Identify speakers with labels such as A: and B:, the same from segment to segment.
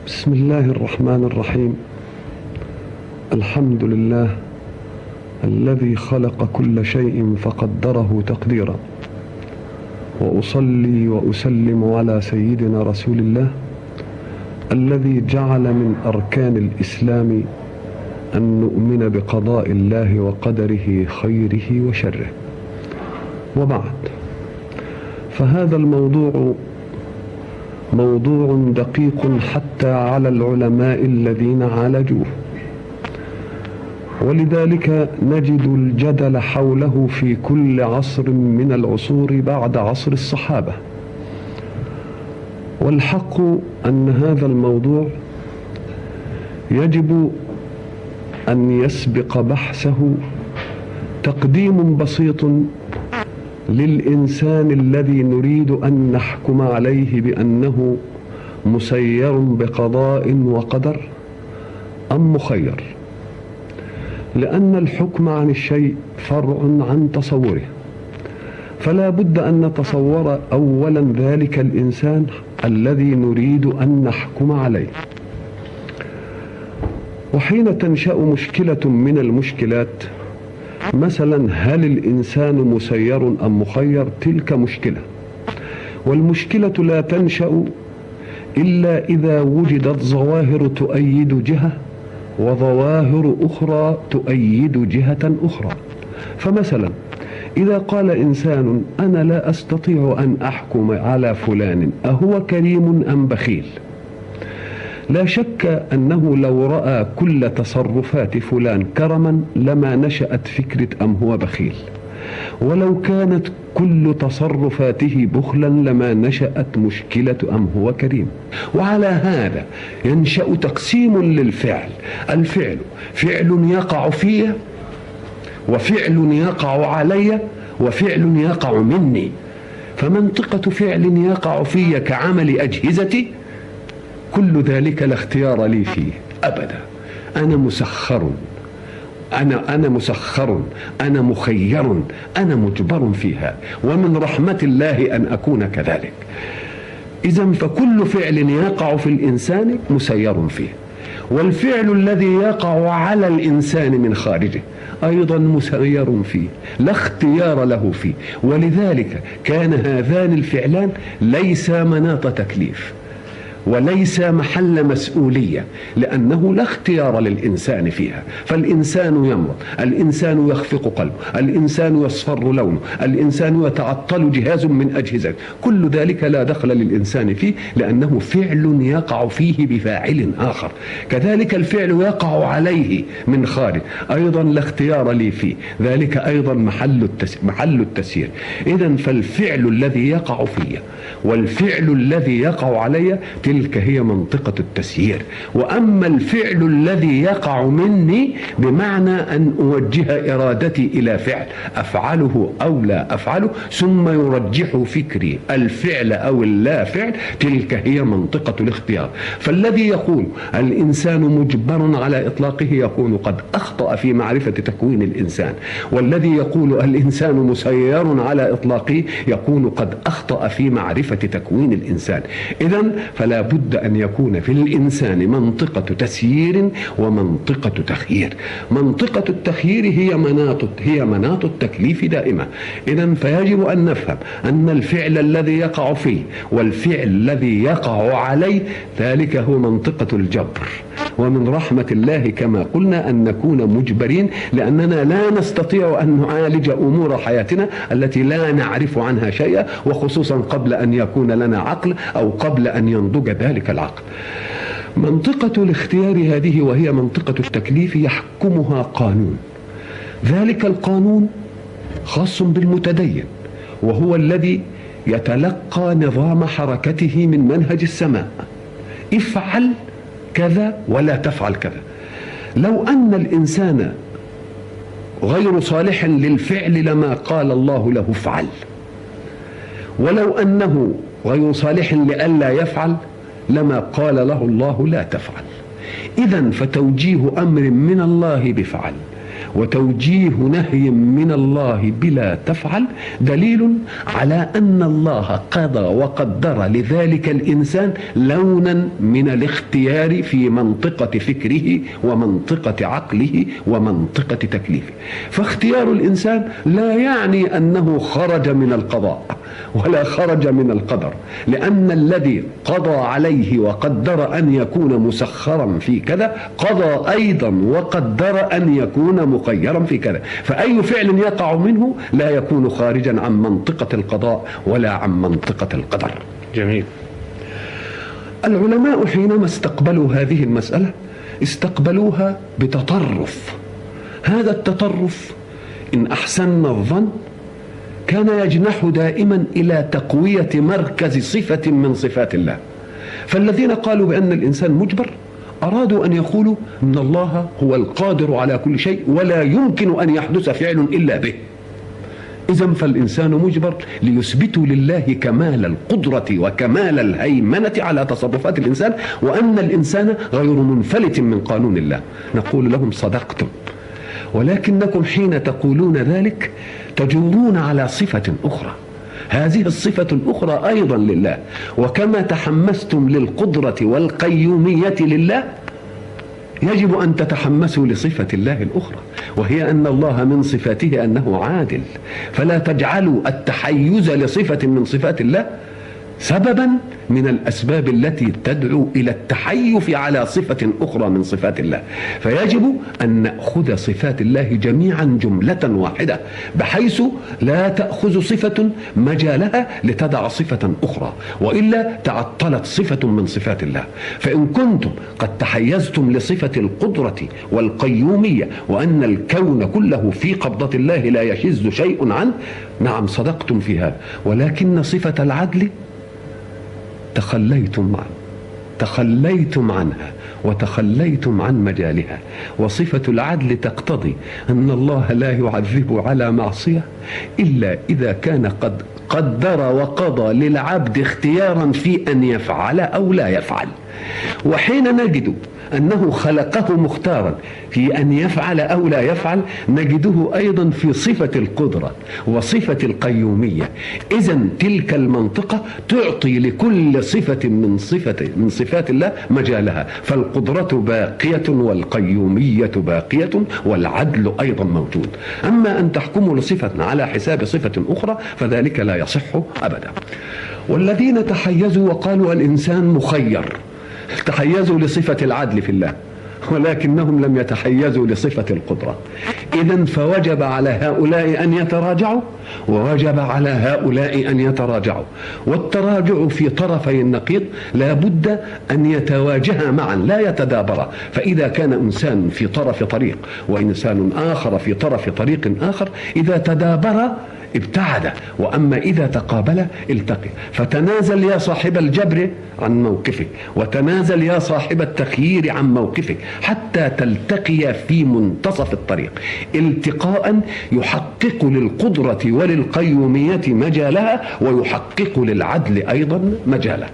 A: بسم الله الرحمن الرحيم. الحمد لله الذي خلق كل شيء فقدره تقديرا، وأصلي وأسلم على سيدنا رسول الله الذي جعل من أركان الإسلام أن نؤمن بقضاء الله وقدره خيره وشره. وبعد، فهذا الموضوع موضوع دقيق حتى على العلماء الذين عالجوه، ولذلك نجد الجدل حوله في كل عصر من العصور بعد عصر الصحابة. والحق أن هذا الموضوع يجب أن يسبق بحثه تقديم بسيط للإنسان الذي نريد أن نحكم عليه بأنه مسير بقضاء وقدر أم مخير، لأن الحكم عن الشيء فرع عن تصوره، فلا بد أن نتصور أولا ذلك الإنسان الذي نريد أن نحكم عليه. وحين تنشأ مشكلة من المشكلات، مثلا هل الإنسان مسير أم مخير، تلك مشكلة، والمشكلة لا تنشأ إلا إذا وجدت ظواهر تؤيد جهة وظواهر أخرى تؤيد جهة أخرى. فمثلا إذا قال إنسان أنا لا أستطيع أن أحكم على فلان أهو كريم أم بخيل، لا شك أنه لو رأى كل تصرفات فلان كرما لما نشأت فكرة أم هو بخيل، ولو كانت كل تصرفاته بخلا لما نشأت مشكلة أم هو كريم. وعلى هذا ينشأ تقسيم للفعل. الفعل فعل يقع في، وفعل يقع علي، وفعل يقع مني. فمنطقة فعل يقع في كعمل أجهزتي كل ذلك لا اختيار لي فيه أبدا. أنا مسخر، أنا مسخر، أنا مخير، أنا مجبر فيها، ومن رحمة الله أن أكون كذلك. إذن فكل فعل يقع في الإنسان مسير فيه، والفعل الذي يقع على الإنسان من خارجه أيضا مسير فيه، لا اختيار له فيه. ولذلك كان هذان الفعلان ليس مناط تكليف وليس محل مسؤولية، لأنه لا اختيار للإنسان فيها. فالإنسان يمرض، الإنسان يخفق قلبه، الإنسان يصفر لونه، الإنسان يتعطل جهاز من أجهزة، كل ذلك لا دخل للإنسان فيه، لأنه فعل يقع فيه بفاعل آخر. كذلك الفعل يقع عليه من خارج أيضا لا اختيار لي فيه، ذلك أيضا محل التسيير. إذن فالفعل الذي يقع فيه والفعل الذي يقع علي تلك هي منطقة التسيير. وأما الفعل الذي يقع مني بمعنى أن أوجه إرادتي إلى فعل أفعله أو لا أفعله، ثم يرجح فكري الفعل أو اللا فعل، تلك هي منطقة الاختيار. فالذي يقول الإنسان مجبر على إطلاقه يكون قد أخطأ في معرفة تكوين الإنسان، والذي يقول الإنسان مسير على إطلاقه يكون قد أخطأ في معرفة تكوين الإنسان. إذن فلا بد أن يكون في الإنسان منطقة تسيير ومنطقة تخيير. منطقة التخيير هي مناط التكليف دائما. إذن فيجب أن نفهم أن الفعل الذي يقع فيه والفعل الذي يقع عليه ذلك هو منطقة الجبر. ومن رحمة الله كما قلنا أن نكون مجبرين، لأننا لا نستطيع أن نعالج أمور حياتنا التي لا نعرف عنها شيئا، وخصوصا قبل أن يكون لنا عقل أو قبل أن ينضج ذلك العقل. منطقة الاختيار هذه وهي منطقة التكليف يحكمها قانون. ذلك القانون خاص بالمتدين، وهو الذي يتلقى نظام حركته من منهج السماء: افعل كذا ولا تفعل كذا. لو أن الإنسان غير صالح للفعل لما قال الله له افعل، ولو أنه غير صالح لألا يفعل لما قال له الله لا تفعل. إذن فتوجيه أمر من الله بفعل وتوجيه نهي من الله بلا تفعل دليل على أن الله قضى وقدر لذلك الإنسان لونا من الاختيار في منطقة فكره ومنطقة عقله ومنطقة تكليفه. فاختيار الإنسان لا يعني أنه خرج من القضاء ولا خرج من القدر، لأن الذي قضى عليه وقدر أن يكون مسخرا في كذا قضى أيضا وقدر أن يكون مخيرا في كذا، فأي فعل يقع منه لا يكون خارجا عن منطقة القضاء ولا عن منطقة القدر.
B: جميل.
A: العلماء حينما استقبلوا هذه المسألة استقبلوها بتطرف. هذا التطرف إن أحسننا الظن كان يجنح دائما إلى تقوية مركز صفة من صفات الله. فالذين قالوا بأن الإنسان مجبر أرادوا أن يقولوا إن الله هو القادر على كل شيء ولا يمكن أن يحدث فعل إلا به. إذن فالإنسان مجبر ليثبتوا لله كمال القدرة وكمال الهيمنة على تصرفات الإنسان، وأن الإنسان غير منفلت من قانون الله. نقول لهم صدقتم، ولكنكم حين تقولون ذلك تجورون على صفة أخرى. هذه الصفة الأخرى أيضا لله، وكما تحمستم للقدرة والقيومية لله يجب أن تتحمسوا لصفة الله الأخرى، وهي أن الله من صفاته أنه عادل. فلا تجعلوا التحيز لصفة من صفات الله سببا من الأسباب التي تدعو إلى التحيف على صفة أخرى من صفات الله. فيجب أن نأخذ صفات الله جميعا جملة واحدة، بحيث لا تأخذ صفة مجالها لتدع صفة أخرى، وإلا تعطلت صفة من صفات الله. فإن كنتم قد تحيزتم لصفة القدرة والقيومية وأن الكون كله في قبضة الله لا يشذ شيء عنه، نعم صدقتم في هذا، ولكن صفة العدل تخليتم عنها وتخليتم عن مجالها. وصفة العدل تقتضي أن الله لا يعذب على معصية إلا إذا كان قد قدر وقضى للعبد اختيارا في أن يفعل أو لا يفعل. وحين نجد أنه خلقه مختارا في أن يفعل أو لا يفعل نجده أيضا في صفة القدرة وصفة القيومية. إذن تلك المنطقة تعطي لكل صفة من صفات الله مجالها، فالقدرة باقية والقيومية باقية والعدل أيضا موجود. أما أن تحكموا لصفة على حساب صفة أخرى فذلك لا يصح أبدا. والذين تحيزوا وقالوا الإنسان مخير تحيزوا لصفة العدل في الله، ولكنهم لم يتحيزوا لصفة القدرة. إذن فوجب على هؤلاء أن يتراجعوا ووجب على هؤلاء أن يتراجعوا، والتراجع في طرفي النقيض لا بد أن يتواجها معا لا يتدابرا. فإذا كان إنسان في طرف طريق وإنسان آخر في طرف طريق آخر، إذا تدابرا ابتعد، وأما إذا تقابل التقي. فتنازل يا صاحب الجبر عن موقفك، وتنازل يا صاحب التخيير عن موقفك، حتى تلتقي في منتصف الطريق التقاء يحقق للقدرة وللقيومية مجالها ويحقق للعدل أيضا مجاله.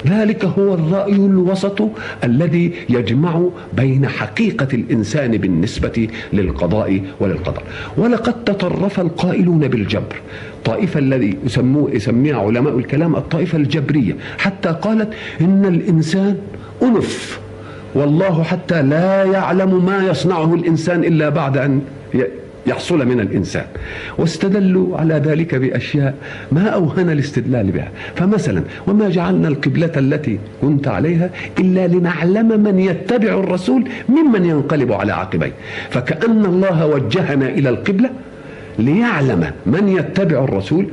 A: ذلك هو الرأي الوسط الذي يجمع بين حقيقة الإنسان بالنسبة للقضاء وللقدر. ولقد تطرف القائلون بالجبر، طائفة الذي يسميها علماء الكلام الطائفة الجبرية، حتى قالت إن الإنسان أنف، والله حتى لا يعلم ما يصنعه الإنسان إلا بعد أن يحصل من الإنسان. واستدلوا على ذلك بأشياء ما أوهن الاستدلال بها. فمثلا وما جعلنا القبلة التي كنت عليها إلا لنعلم من يتبع الرسول ممن ينقلب على عقبيه. فكأن الله وجهنا إلى القبلة ليعلم من يتبع الرسول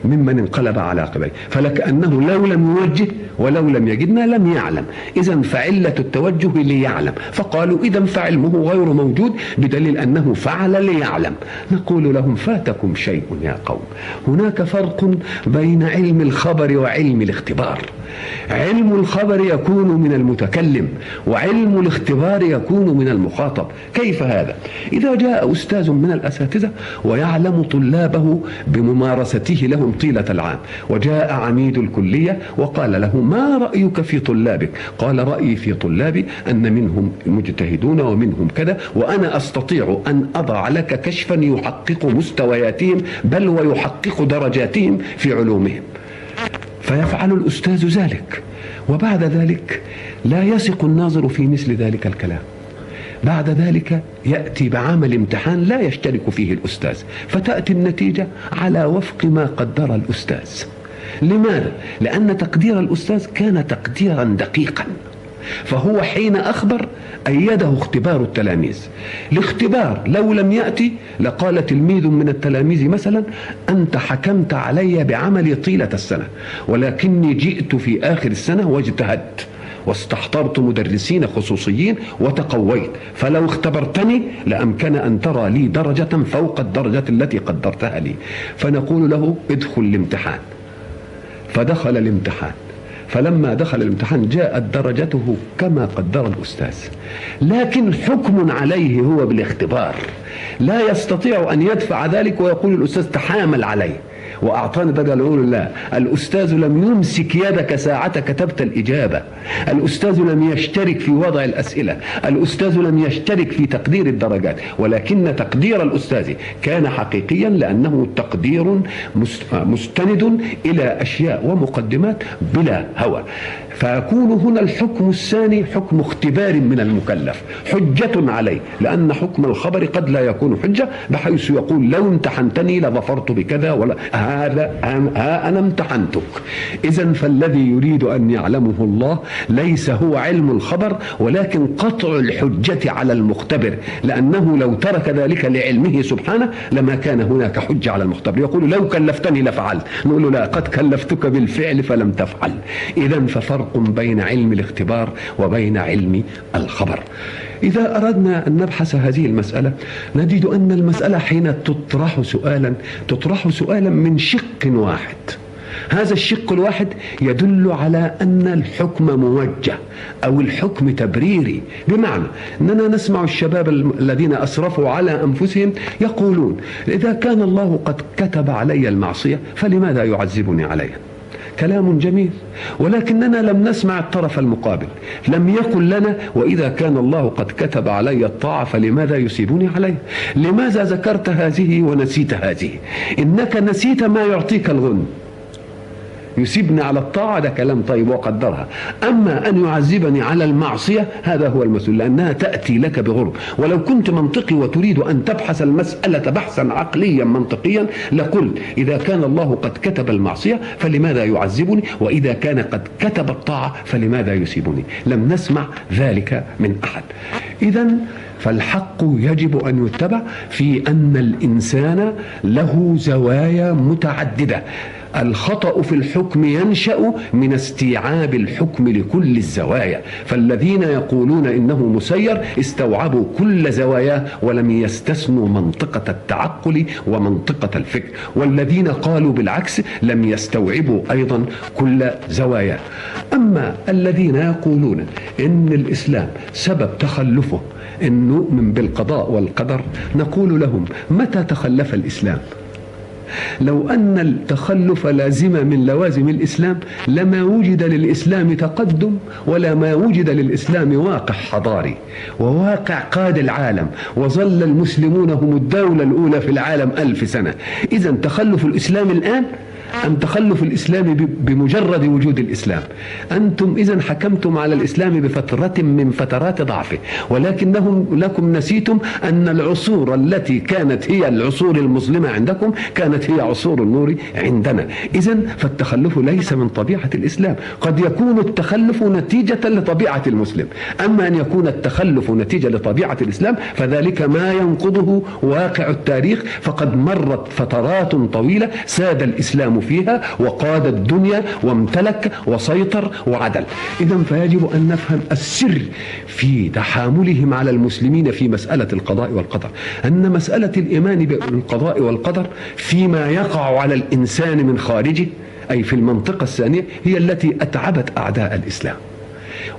A: ممن انقلب على عقبيه، فلكأنه لو لم يوجه ولو لم يجدنا لم يعلم. إذن فعلة التوجه ليعلم، فقالوا إذن فعلمه غير موجود بدليل أنه فعل ليعلم. نقول لهم فاتكم شيء يا قوم. هناك فرق بين علم الخبر وعلم الاختبار. علم الخبر يكون من المتكلم، وعلم الاختبار يكون من المخاطب. كيف هذا؟ إذا جاء أستاذ من الأساتذة ويعلم طلابه بممارسته لهم طيلة العام، وجاء عميد الكلية وقال له: ما رأيك في طلابك؟ قال: رأيي في طلابي أن منهم مجتهدون ومنهم كذا، وأنا أستطيع أن أضع لك كشفا يحقق مستوياتهم بل ويحقق درجاتهم في علومهم. فيفعل الأستاذ ذلك، وبعد ذلك لا يثق الناظر في مثل ذلك الكلام. بعد ذلك يأتي بعمل امتحان لا يشترك فيه الأستاذ، فتأتي النتيجة على وفق ما قدر الأستاذ. لماذا؟ لأن تقدير الأستاذ كان تقديرا دقيقا، فهو حين أخبر أيده اختبار التلاميذ. الاختبار لو لم يأتي لقال تلميذ من التلاميذ مثلا: أنت حكمت علي بعملي طيلة السنة، ولكني جئت في آخر السنة واجتهدت واستحضرت مدرسين خصوصيين وتقويت، فلو اختبرتني لأمكن أن ترى لي درجة فوق الدرجة التي قدرتها لي. فنقول له: ادخل الامتحان. فدخل الامتحان، فلما دخل الامتحان جاءت درجته كما قدر الأستاذ، لكن حكم عليه هو بالاختبار، لا يستطيع أن يدفع ذلك ويقول الأستاذ تحامل عليه وأعطاني درجة. يقول: لا، الأستاذ لم يمسك يدك ساعة كتبت الإجابة، الأستاذ لم يشترك في وضع الأسئلة، الأستاذ لم يشترك في تقدير الدرجات، ولكن تقدير الأستاذ كان حقيقيا لأنه تقدير مستند إلى أشياء ومقدمات بلا هوى. فيكون هنا الحكم الثاني حكم اختبار من المكلف، حجة عليه، لأن حكم الخبر قد لا يكون حجة، بحيث يقول: لو امتحنتني لظفرت بكذا، ولا هذا أنا امتحنتك. إذن فالذي يريد أن يعلمه الله ليس هو علم الخبر، ولكن قطع الحجة على المختبر، لأنه لو ترك ذلك لعلمه سبحانه لما كان هناك حجة على المختبر. يقول: لو كلفتني لفعلت، نقول له: لا، قد كلفتك بالفعل فلم تفعل. إذن ففرق بين علم الاختبار وبين علم الخبر. إذا أردنا أن نبحث هذه المسألة نجد أن المسألة حين تطرح سؤالا من شق واحد. هذا الشق الواحد يدل على أن الحكم موجه أو الحكم تبريري، بمعنى أننا نسمع الشباب الذين أسرفوا على أنفسهم يقولون: إذا كان الله قد كتب علي المعصية فلماذا يعذبني عليها؟ كلام جميل، ولكننا لم نسمع الطرف المقابل. لم يقل لنا: وإذا كان الله قد كتب علي الطاعة فلماذا يسيبني عليه؟ لماذا ذكرت هذه ونسيت هذه؟ إنك نسيت ما يعطيك الغنم. يسيبني على الطاعة ده كلام طيب وقدرها، أما أن يعذبني على المعصية هذا هو المسؤول، لأنها تأتي لك بغرب. ولو كنت منطقي وتريد أن تبحث المسألة بحثا عقليا منطقيا لقل: إذا كان الله قد كتب المعصية فلماذا يعذبني، وإذا كان قد كتب الطاعة فلماذا يسيبني؟ لم نسمع ذلك من أحد. إذن فالحق يجب أن يتبع في أن الإنسان له زوايا متعددة. الخطأ في الحكم ينشأ من استيعاب الحكم لكل الزوايا، فالذين يقولون إنه مسير استوعبوا كل زواياه ولم يستثنوا منطقة التعقل ومنطقة الفكر، والذين قالوا بالعكس لم يستوعبوا أيضا كل زواياه. أما الذين يقولون إن الإسلام سبب تخلفه إن نؤمن بالقضاء والقدر، نقول لهم: متى تخلف الإسلام؟ لو أن التخلف لازمة من لوازم الإسلام لما وجد للإسلام تقدم، ولا ما وجد للإسلام واقع حضاري وواقع قاد العالم، وظل المسلمون هم الدولة الأولى في العالم 1000 سنة. إذن تخلف الإسلام الآن أم تخلف الإسلام بمجرد وجود الإسلام؟ أنتم إذن حكمتم على الإسلام بفترة من فترات ضعفه، لكم نسيتم أن العصور التي كانت هي العصور المظلمة عندكم كانت هي عصور النور عندنا. إذن فالتخلف ليس من طبيعة الإسلام. قد يكون التخلف نتيجة لطبيعة المسلم، أما أن يكون التخلف نتيجة لطبيعة الإسلام فذلك ما ينقضه واقع التاريخ. فقد مرت فترات طويلة ساد الإسلام فيها وقاد الدنيا وامتلك وسيطر وعدل. إذن فيجب أن نفهم السر في تحاملهم على المسلمين في مسألة القضاء والقدر، أن مسألة الإيمان بالقضاء والقدر فيما يقع على الإنسان من خارجه أي في المنطقة الثانية هي التي أتعبت أعداء الإسلام.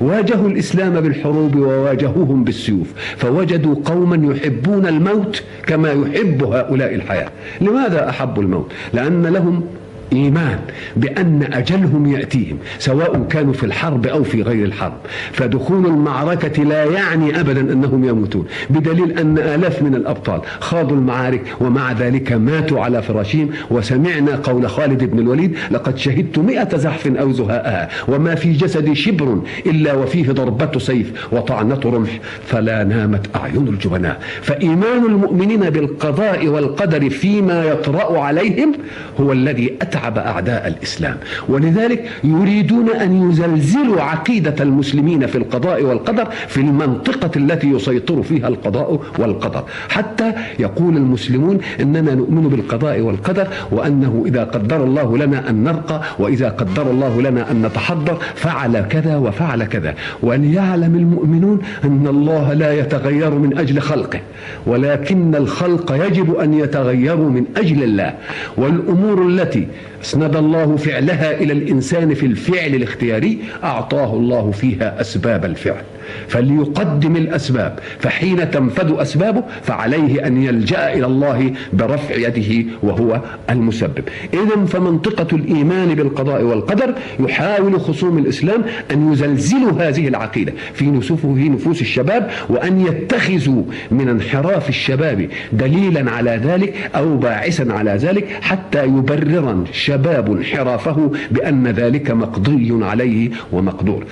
A: واجهوا الإسلام بالحروب وواجهوهم بالسيوف، فوجدوا قوما يحبون الموت كما يحب هؤلاء الحياة. لماذا أحبوا الموت؟ لأن لهم إيمان بأن أجلهم يأتيهم سواء كانوا في الحرب أو في غير الحرب، فدخول المعركة لا يعني أبدا أنهم يموتون، بدليل أن آلاف من الأبطال خاضوا المعارك ومع ذلك ماتوا على فراشهم. وسمعنا قول خالد بن الوليد: لقد شهدت 100 زحف أو زهاءها وما في جسدي شبر إلا وفيه ضربة سيف وطعنة رمح فلا نامت أعين الجبناء. فإيمان المؤمنين بالقضاء والقدر فيما يطرأ عليهم هو الذي أتعب أعداء الإسلام، ولذلك يريدون أن يزلزلوا عقيدة المسلمين في القضاء والقدر في المنطقة التي يسيطر فيها القضاء والقدر، حتى يقول المسلمون إننا نؤمن بالقضاء والقدر، وأنه إذا قدر الله لنا أن نرقى وإذا قدر الله لنا أن نتحضر فعل كذا وفعل كذا. وليعلم المؤمنون أن الله لا يتغير من أجل خلقه، ولكن الخلق يجب أن يتغيروا من أجل الله. والأمور التي اسند الله فعلها إلى الإنسان في الفعل الاختياري أعطاه الله فيها أسباب الفعل، فليقدم الأسباب، فحين تنفذ أسبابه فعليه أن يلجأ إلى الله برفع يده وهو المسبب. إذن فمنطقة الإيمان بالقضاء والقدر يحاول خصوم الإسلام أن يزلزلوا هذه العقيدة في نفوس الشباب، وأن يتخذوا من انحراف الشباب دليلا على ذلك أو باعثا على ذلك، حتى يبرر شباب انحرافه بأن ذلك مقضي عليه ومقدور.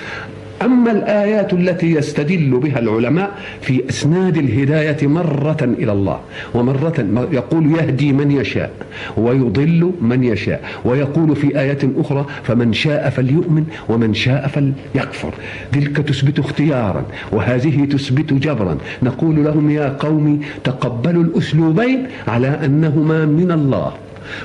A: أما الآيات التي يستدل بها العلماء في إسناد الهداية مرة إلى الله ومرة يقول يهدي من يشاء ويضل من يشاء، ويقول في آية أخرى فمن شاء فليؤمن ومن شاء فليكفر. تلك تثبت اختيارا وهذه تثبت جبرا. نقول لهم يا قوم تقبلوا الأسلوبين على أنهما من الله،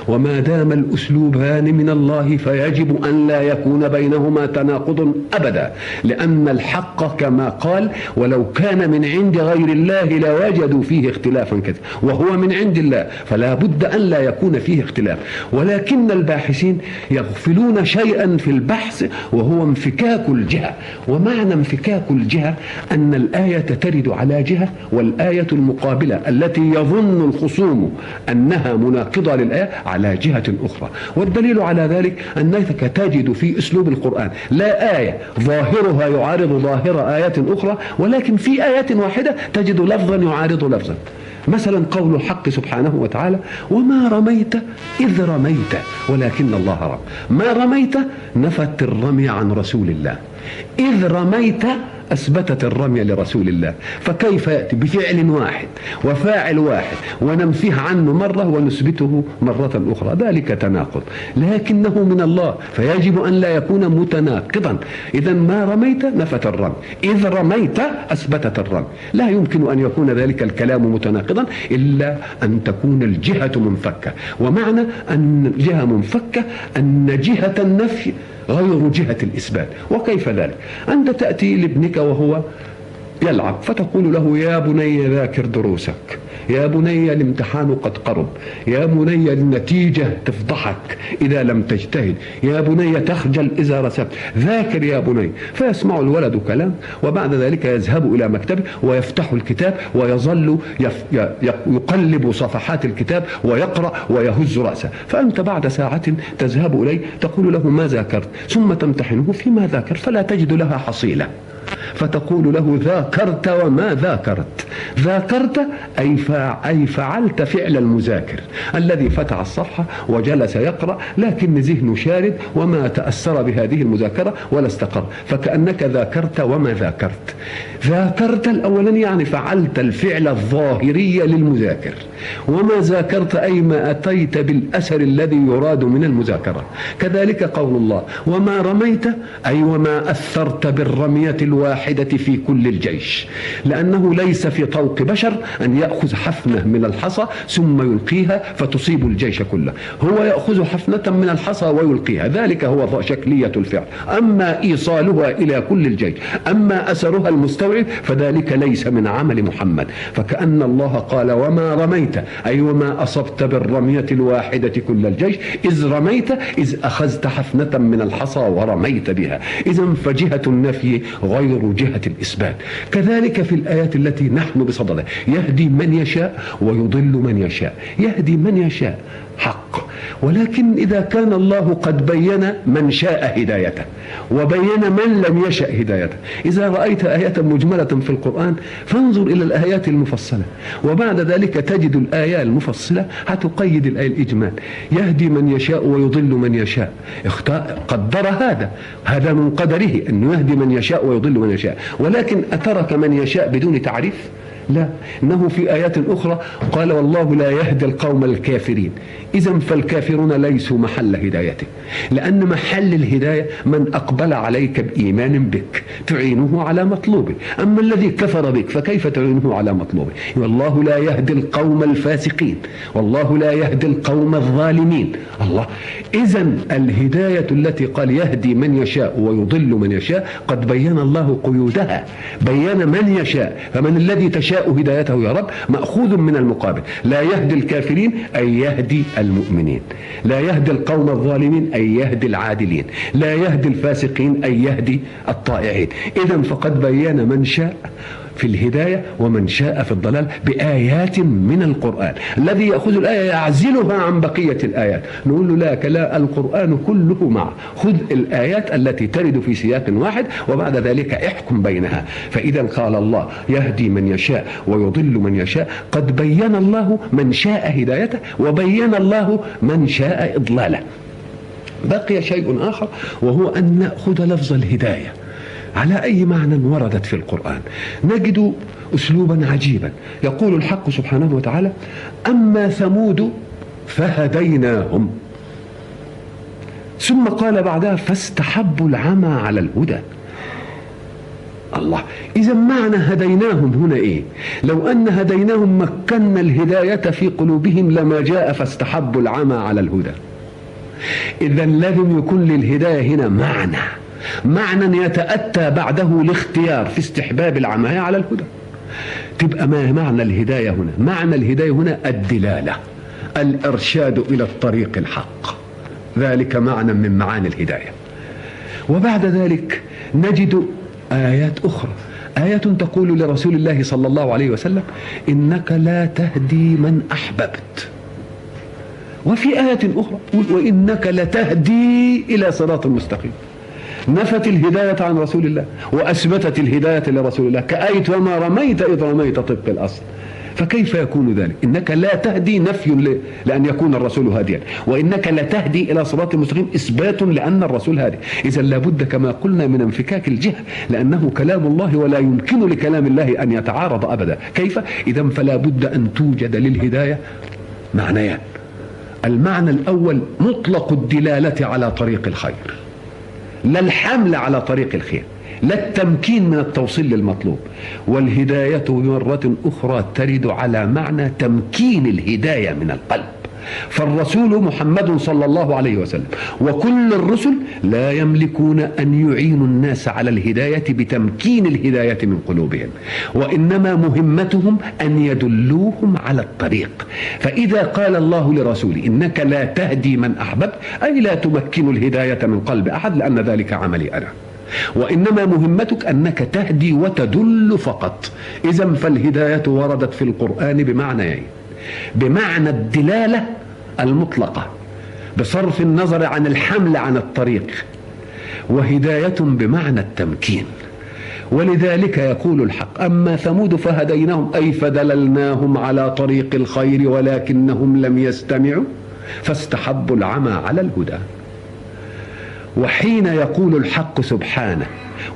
A: وما دام الأسلوبان من الله فيجب أن لا يكون بينهما تناقض أبدا، لأن الحق كما قال ولو كان من عند غير الله لوجدوا فيه اختلافا كثيرا، وهو من عند الله فلا بد أن لا يكون فيه اختلاف. ولكن الباحثين يغفلون شيئا في البحث وهو انفكاك الجهة. ومعنى انفكاك الجهة أن الآية ترد على جهة والآية المقابلة التي يظن الخصوم أنها مناقضة للآية على جهة أخرى. والدليل على ذلك أنك تجد في أسلوب القرآن لا آية ظاهرها يعارض ظاهر آيات أخرى، ولكن في آية واحدة تجد لفظا يعارض لفظا. مثلا قول الحق سبحانه وتعالى وما رميت إذ رميت ولكن الله رمى. ما رميت نفت الرمي عن رسول الله، إذ رميت أثبتت الرمي لرسول الله. فكيف يأتي بفعل واحد وفاعل واحد وننفيه عنه مرة ونثبته مرة أخرى؟ ذلك تناقض، لكنه من الله فيجب أن لا يكون متناقضا. إذا ما رميت نفت الرمي، إذ رميت أثبتت الرمي. لا يمكن أن يكون ذلك الكلام متناقضا إلا أن تكون الجهة منفكة. ومعنى أن الجهة منفكة أن جهة النفي غير جهة الإثبات. وكيف ذلك؟ أنت تأتي لابنك وهو يلعب فتقول له يا بني ذاكر دروسك، يا بني الامتحان قد قرب، يا بني النتيجة تفضحك إذا لم تجتهد، يا بني تخجل إذا رسبت، ذاكر يا بني. فيسمع الولد كلام وبعد ذلك يذهب إلى مكتبه ويفتح الكتاب ويظل يقلب صفحات الكتاب ويقرأ ويهز رأسه. فأنت بعد ساعة تذهب إليه تقول له ما ذاكرت، ثم تمتحنه فيما ذاكر فلا تجد لها حصيلة، فتقول له ذاكرت وما ذاكرت. ذاكرت أي فعلت فعل المذاكر الذي فتح الصفحة وجلس يقرأ، لكن ذهنه شارد وما تأثر بهذه المذاكرة ولا استقر، فكأنك ذاكرت وما ذاكرت. ذاكرت الأولاني يعني فعلت الفعل الظاهري للمذاكر، وما ذاكرت أي ما أتيت بالأثر الذي يراد من المذاكرة. كذلك قول الله وما رميت أي وما أثرت بالرمية الواحدة الواحدة في كل الجيش، لأنه ليس في طوق بشر أن يأخذ حفنة من الحصى ثم يلقيها فتصيب الجيش كله. هو يأخذ حفنة من الحصى ويلقيها، ذلك هو شكلية الفعل. أما إيصالها إلى كل الجيش، أما أثرها المستوعب، فذلك ليس من عمل محمد. فكأن الله قال وما رميت، أي وما أصبت بالرمية الواحدة كل الجيش إذ رميت، إذ أخذت حفنة من الحصى ورميت بها. إذن فجهة النفي غير جهة الإثبات. كذلك في الآيات التي نحن بصددها، يهدي من يشاء ويضل من يشاء. يهدي من يشاء حق، ولكن إذا كان الله قد بين من شاء هدايته وبين من لم يشأ هدايته. إذا رأيت آية مجملة في القرآن فانظر إلى الآيات المفصلة، وبعد ذلك تجد الآية المفصلة هتقيد الآية الإجمال. يهدي من يشاء ويضل من يشاء، قدر هذا من قدره أنه يهدي من يشاء ويضل من يشاء، ولكن أترك من يشاء بدون تعريف؟ لا، إنه في آيات أخرى قال والله لا يهدي القوم الكافرين. إذن فالكافرون ليسوا محل هدايته، لأن محل الهداية من أقبل عليك بإيمان بك تعينه على مطلوبه. أما الذي كفر بك فكيف تعينه على مطلوبه؟ والله لا يهدي القوم الفاسقين، والله لا يهدي القوم الظالمين. الله، إذن الهداية التي قال يهدي من يشاء ويضل من يشاء قد بين الله قيودها، بين من يشاء. فمن الذي تشاء هدايته يا رب مأخوذ من المقابل. لا يهدي الكافرين أي يهدي المؤمنين، لا يهدي القوم الظالمين أي يهدي العادلين، لا يهدي الفاسقين أي يهدي الطائعين. إذن فقد بين من شاء في الهداية ومن شاء في الضلال بآيات من القرآن. الذي يأخذ الآية يعزلها عن بقية الآيات، نقول له لا القرآن كله معه، خذ الآيات التي ترد في سياق واحد وبعد ذلك احكم بينها. فإذا قال الله يهدي من يشاء ويضل من يشاء، قد بين الله من شاء هدايته وبين الله من شاء إضلاله. بقي شيء آخر، وهو أن نأخذ لفظ الهداية على أي معنى وردت في القرآن. نجد أسلوبا عجيبا. يقول الحق سبحانه وتعالى أما ثمود فهديناهم، ثم قال بعدها فاستحبوا العمى على الهدى. الله، إذا معنى هديناهم هنا إيه؟ لو أن هديناهم مكنا الهداية في قلوبهم لما جاء فاستحبوا العمى على الهدى. إذا لازم يكون للهداية هنا معنى يتأتى بعده الاختيار في استحباب العمى على الهدى. تبقى ما معنى الهداية هنا؟ معنى الهداية هنا الدلالة، الإرشاد إلى الطريق الحق، ذلك معنى من معاني الهداية. وبعد ذلك نجد آيات أخرى، آية تقول لرسول الله صلى الله عليه وسلم إنك لا تهدي من أحببت. وفي آية أخرى وإنك لتهدي إلى صراط مستقيم. نفت الهداية عن رسول الله وأثبتت الهداية لرسول الله، كآية وما رميت إذ رميت طبق الأصل. فكيف يكون ذلك؟ إنك لا تهدي نفي لأن يكون الرسول هاديا، وإنك لا تهدي إلى صراط مستقيم إثبات لأن الرسول هادي. إذا لابد كما قلنا من انفكاك الجهة، لأنه كلام الله ولا يمكن لكلام الله أن يتعارض أبدا. كيف؟ إذا فلا بد أن توجد للهداية معنيان. المعنى الأول مطلق الدلالة على طريق الخير، لا الحمل على طريق الخير، لا التمكين من التوصيل للمطلوب. والهداية مرة أخرى ترد على معنى تمكين الهداية من القلب. فالرسول محمد صلى الله عليه وسلم وكل الرسل لا يملكون أن يعينوا الناس على الهداية بتمكين الهداية من قلوبهم، وإنما مهمتهم أن يدلوهم على الطريق. فإذا قال الله لرسوله إنك لا تهدي من أحببت، أي لا تمكن الهداية من قلب أحد لأن ذلك عملي أنا، وإنما مهمتك أنك تهدي وتدل فقط. إذن فالهداية وردت في القرآن بمعنيين: بمعنى الدلالة المطلقة بصرف النظر عن الحمل عن الطريق، وهداية بمعنى التمكين. ولذلك يقول الحق أما ثمود فهديناهم أي فدللناهم على طريق الخير ولكنهم لم يستمعوا فاستحبوا العمى على الهدى. وحين يقول الحق سبحانه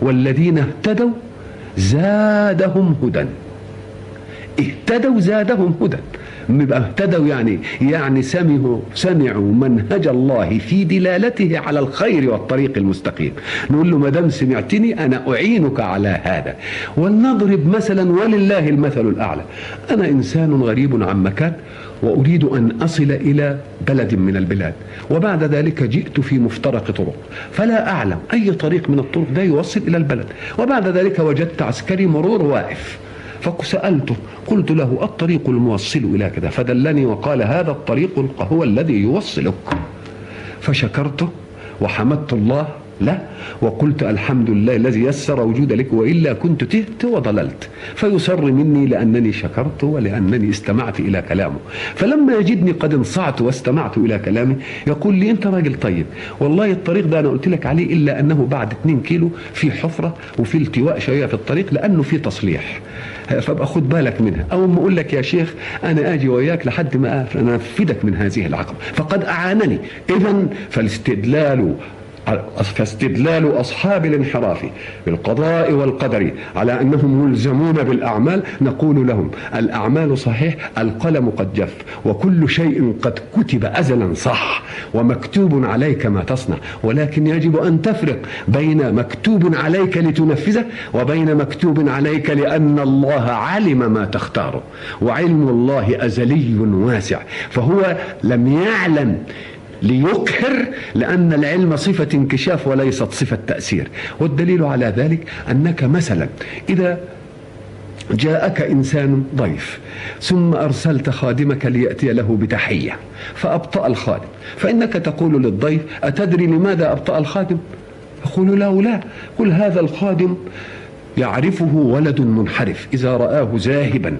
A: والذين اهتدوا زادهم هدى، اهتدوا زادهم هدى، يبقى اهتدوا يعني سمعوا منهج الله في دلالته على الخير والطريق المستقيم. نقول له ما دام سمعتني أنا أعينك على هذا. ولنضرب مثلا ولله المثل الأعلى. أنا إنسان غريب عن مكان وأريد أن أصل إلى بلد من البلاد، وبعد ذلك جئت في مفترق طرق فلا أعلم أي طريق من الطرق ده يوصل إلى البلد، وبعد ذلك وجدت عسكري مرور واقف فسألته قلت له الطريق الموصل إلى كذا، فدلني وقال هذا الطريق هو الذي يوصلك. فشكرته وحمدت الله لا وقلت الحمد لله الذي يسر وجود لك، وإلا كنت تهت وضللت. فيسر مني لأنني شكرت ولأنني استمعت إلى كلامه. فلما يجدني قد انصعت واستمعت إلى كلامه يقول لي أنت راجل طيب، والله الطريق ده أنا قلت لك عليه إلا أنه بعد 2 كيلو في حفرة وفي التواء شوية في الطريق لأنه في تصليح، فابقى خد بالك منها. أو ما أقول لك يا شيخ أنا آجي وياك لحد ما أنفذك من هذه العقبة، فقد أعانني. إذن فاستدلال أصحاب الانحراف بالقضاء والقدر على أنهم ملزمون بالأعمال نقول لهم الأعمال صحيح، القلم قد جف، وكل شيء قد كتب أزلا صح ومكتوب عليك ما تصنع، ولكن يجب أن تفرق بين مكتوب عليك لتنفذه وبين مكتوب عليك لأن الله علم ما تختاره، وعلم الله أزلي واسع، فهو لم يعلم ليقهر، لأن العلم صفة انكشاف وليست صفة تأثير. والدليل على ذلك أنك مثلا إذا جاءك إنسان ضيف ثم أرسلت خادمك ليأتي له بتحية فأبطأ الخادم، فإنك تقول للضيف أتدري لماذا أبطأ الخادم؟ يقول له لا. قل هذا الخادم يعرفه ولد منحرف إذا رآه ذاهبا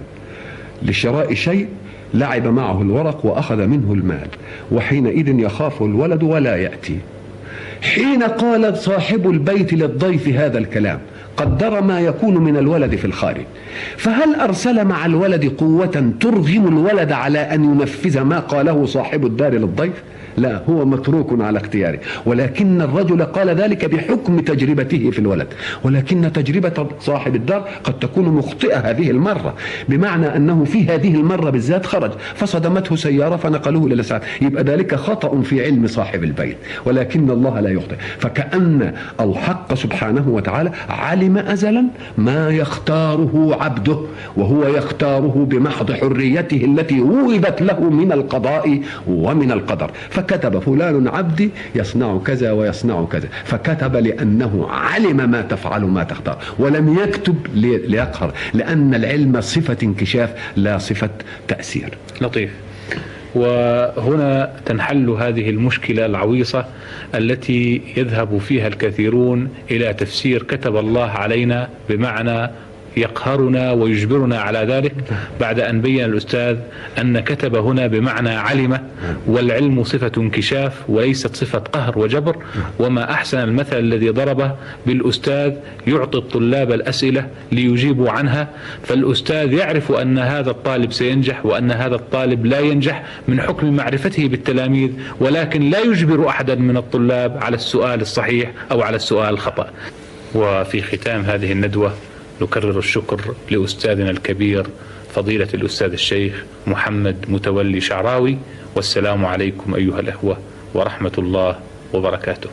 A: لشراء شيء لعب معه الورق وأخذ منه المال، وحينئذ يخاف الولد ولا يأتي. حين قال صاحب البيت للضيف هذا الكلام قدر ما يكون من الولد في الخارج، فهل أرسل مع الولد قوة ترغم الولد على أن ينفذ ما قاله صاحب الدار للضيف؟ لا، هو متروك على اختياره، ولكن الرجل قال ذلك بحكم تجربته في الولد، ولكن تجربة صاحب الدار قد تكون مخطئة هذه المرة، بمعنى أنه في هذه المرة بالذات خرج فصدمته سيارة فنقلوه إلى الإسعاف، يبقى ذلك خطأ في علم صاحب البيت، ولكن الله لا يخطئ. فكأن الحق سبحانه وتعالى علم أزلا ما يختاره عبده، وهو يختاره بمحض حريته التي وهبت له من القضاء ومن القدر. فكتب فلان عبدي يصنع كذا ويصنع كذا، فكتب لأنه علم ما تفعل ما تختار، ولم يكتب ليقهر، لأن العلم صفة انكشاف لا صفة تأثير.
B: لطيف. وهنا تنحل هذه المشكلة العويصة التي يذهب فيها الكثيرون إلى تفسير كتب الله علينا بمعنى يقهرنا ويجبرنا على ذلك، بعد أن بين الأستاذ أن كتب هنا بمعنى علم، والعلم صفة انكشاف وليست صفة قهر وجبر. وما أحسن المثل الذي ضربه بالأستاذ يعطي الطلاب الأسئلة ليجيبوا عنها، فالأستاذ يعرف أن هذا الطالب سينجح وأن هذا الطالب لا ينجح من حكم معرفته بالتلاميذ، ولكن لا يجبر أحدا من الطلاب على السؤال الصحيح أو على السؤال الخطأ. وفي ختام هذه الندوة نكرر الشكر لأستاذنا الكبير فضيلة الأستاذ الشيخ محمد متولي شعراوي، والسلام عليكم أيها الأخوة ورحمة الله وبركاته.